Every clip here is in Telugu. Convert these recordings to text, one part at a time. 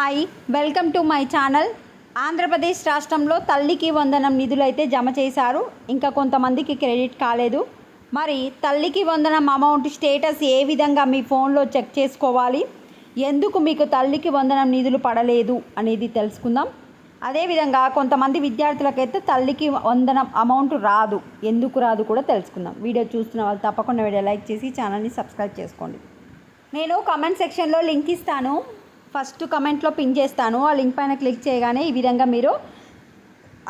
Hi, welcome to my channel. Andhra Pradesh రాష్ట్రంలో తల్లికి వందనం నిధులు అయితే జమ చేశారు. ఇంకా కొంతమందికి క్రెడిట్ కాలేదు. మరి తల్లికి వందనం అమౌంట్ స్టేటస్ ఏ విధంగా మీ ఫోన్లో చెక్ చేసుకోవాలి, ఎందుకు మీకు తల్లికి వందనం నిధులు పడలేదు అనేది తెలుసుకుందాం. అదేవిధంగా కొంతమంది విద్యార్థులకైతే తల్లికి వందనం అమౌంట్ రాదు, ఎందుకు రాదు కూడా తెలుసుకుందాం. వీడియో చూస్తున్న వాళ్ళు తప్పకుండా వీడియో లైక్ చేసి ఛానల్ని సబ్స్క్రైబ్ చేసుకోండి. నేను కామెంట్ సెక్షన్లో లింక్ ఇస్తాను, ఫస్ట్ కమెంట్లో పిన్ చేస్తాను. ఆ లింక్ పైన క్లిక్ చేయగానే ఈ విధంగా మీరు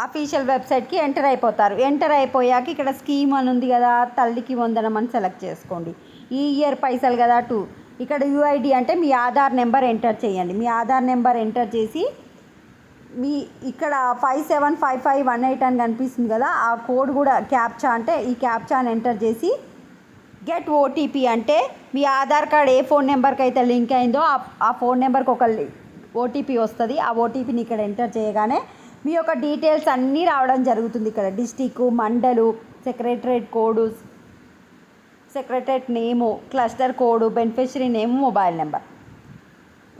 అఫీషియల్ వెబ్సైట్కి ఎంటర్ అయిపోతారు. ఎంటర్ అయిపోయాక ఇక్కడ స్కీమ్ అని ఉంది కదా, తల్లికి వందనం అని సెలెక్ట్ చేసుకోండి. ఈ ఇయర్ పైసలు కదా ఇక్కడ యూఐడి అంటే మీ ఆధార్ నెంబర్ ఎంటర్ చేయండి. మీ ఆధార్ నెంబర్ ఎంటర్ చేసి మీ ఇక్కడ 575518 అని కనిపిస్తుంది కదా, ఆ కోడ్ కూడా క్యాప్చా అంటే ఈ క్యాప్చాని ఎంటర్ చేసి గెట్ ఓటీపీ అంటే మీ ఆధార్ కార్డ్ ఏ ఫోన్ నెంబర్కి అయితే లింక్ అయిందో ఆ ఫోన్ నెంబర్కి ఒక ఓటీపీ వస్తుంది. ఆ ఓటీపీని ఇక్కడ ఎంటర్ చేయగానే మీ యొక్క డీటెయిల్స్ అన్నీ రావడం జరుగుతుంది. ఇక్కడ డిస్టిక్, మండలు, సెక్రటరేట్ కోడు, సెక్రటరేట్ నేము, క్లస్టర్ కోడు, బెనిఫిషరీ నేము, మొబైల్ నెంబర్.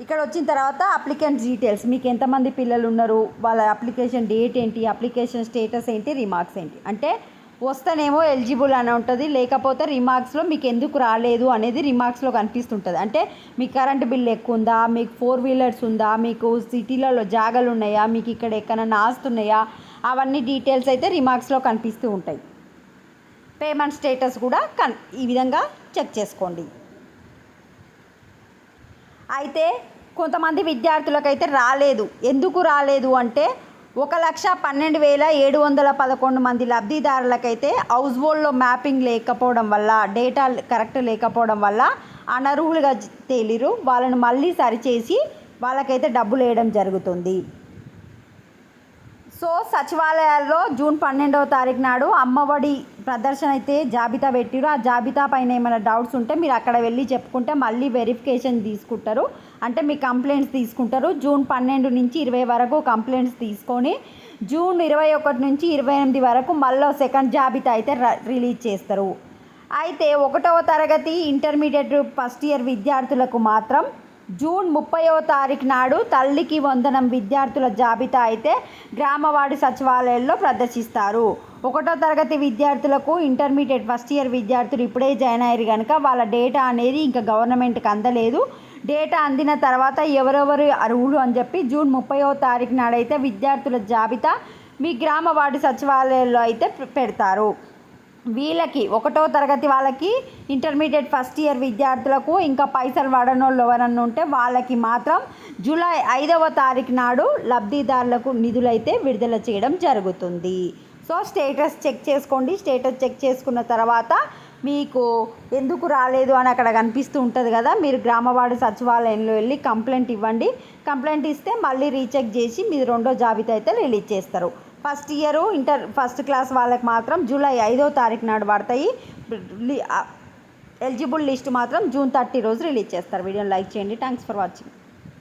ఇక్కడ వచ్చిన తర్వాత అప్లికెంట్ డీటెయిల్స్, మీకు ఎంతమంది పిల్లలు ఉన్నారు, వాళ్ళ అప్లికేషన్ డేట్ ఏంటి, అప్లికేషన్ స్టేటస్ ఏంటి, రిమార్క్స్ ఏంటి. అంటే వస్తేనేమో ఎలిజిబుల్ అని ఉంటుంది, లేకపోతే రిమార్క్స్లో మీకు ఎందుకు రాలేదు అనేది రిమార్క్స్లో కనిపిస్తుంటుంది. అంటే మీ కరెంట్ బిల్ ఎక్కువ ఉందా, మీకు 4 వీలర్స్ ఉందా, మీకు సిటీలలో జాగాలు ఉన్నాయా, మీకు ఇక్కడ ఎక్కడైనా ఆస్తున్నాయా, అవన్నీ డీటెయిల్స్ అయితే రిమార్క్స్లో కనిపిస్తూ ఉంటాయి. పేమెంట్ స్టేటస్ కూడా ఈ విధంగా చెక్ చేసుకోండి. అయితే కొంతమంది విద్యార్థులకైతే రాలేదు. ఎందుకు రాలేదు అంటే 1,12,711 మంది లబ్ధిదారులకైతే హౌస్ హోల్డ్లో మ్యాపింగ్ లేకపోవడం వల్ల, డేటా కరెక్ట్ లేకపోవడం వల్ల అనర్హులుగా తేలిరు. వాళ్ళను మళ్ళీ సరిచేసి వాళ్ళకైతే డబ్బులు వేయడం జరుగుతుంది. సో సచివాలయాల్లో జూన్ 12వ తారీఖు నాడు అమ్మఒడి ప్రదర్శన అయితే జాబితా పెట్టిరు. ఆ జాబితా పైన ఏమైనా డౌట్స్ ఉంటే మీరు అక్కడ వెళ్ళి చెప్పుకుంటే మళ్ళీ వెరిఫికేషన్ తీసుకుంటారు, అంటే మీ కంప్లైంట్స్ తీసుకుంటారు. జూన్ 12 నుంచి 20 వరకు కంప్లైంట్స్ తీసుకొని జూన్ 21 నుంచి 28 వరకు మళ్ళీ సెకండ్ జాబితా అయితే రిలీజ్ చేస్తారు. అయితే 1వ తరగతి ఇంటర్మీడియట్ ఫస్ట్ ఇయర్ విద్యార్థులకు మాత్రం జూన్ 30వ తారీఖు నాడు తల్లికి వందనం విద్యార్థుల జాబితా అయితే గ్రామవార్డు సచివాలయాల్లో ప్రదర్శిస్తారు. 1వ తరగతి విద్యార్థులకు ఇంటర్మీడియట్ ఫస్ట్ ఇయర్ విద్యార్థులు ఇప్పుడే జాయిన్ అయ్యారు కనుక వాళ్ళ డేటా అనేది ఇంకా గవర్నమెంట్కి అందలేదు. డేటా అందిన తర్వాత ఎవరెవరు అర్హులు అని చెప్పి జూన్ 30వ తారీఖు నాడైతే విద్యార్థుల జాబితా మీ గ్రామ వార్డు సచివాలయాల్లో అయితే పెడతారు. వీళ్ళకి 1వ తరగతి వాళ్ళకి, ఇంటర్మీడియట్ ఫస్ట్ ఇయర్ విద్యార్థులకు, ఇంకా పైసలు వాడనోళ్ళు ఎవరన్నా ఉంటే వాళ్ళకి మాత్రం జూలై 5వ తారీఖు నాడు లబ్ధిదారులకు నిధులైతే విడుదల చేయడం జరుగుతుంది. సో స్టేటస్ చెక్ చేసుకోండి. స్టేటస్ చెక్ చేసుకున్న తర్వాత మీకు ఎందుకు రాలేదు అని అక్కడ కనిపిస్తూ ఉంటుంది కదా, మీరు గ్రామవార్డు సచివాలయంలో వెళ్ళి కంప్లైంట్ ఇవ్వండి. కంప్లైంట్ ఇస్తే మళ్ళీ రీచెక్ చేసి మీరు 2వ జాబితా అయితే రిలీజ్ చేస్తారు. ఫస్ట్ ఇయర్ ఫస్ట్ క్లాస్ వాళ్ళకి మాత్రం జూలై 5వ తారీఖు నాడు పడతాయి. ఎలిజిబుల్ లిస్ట్ మాత్రం జూన్ 30 రోజు రిలీజ్ చేస్తారు. వీడియోని లైక్ చేయండి. Thanks for watching.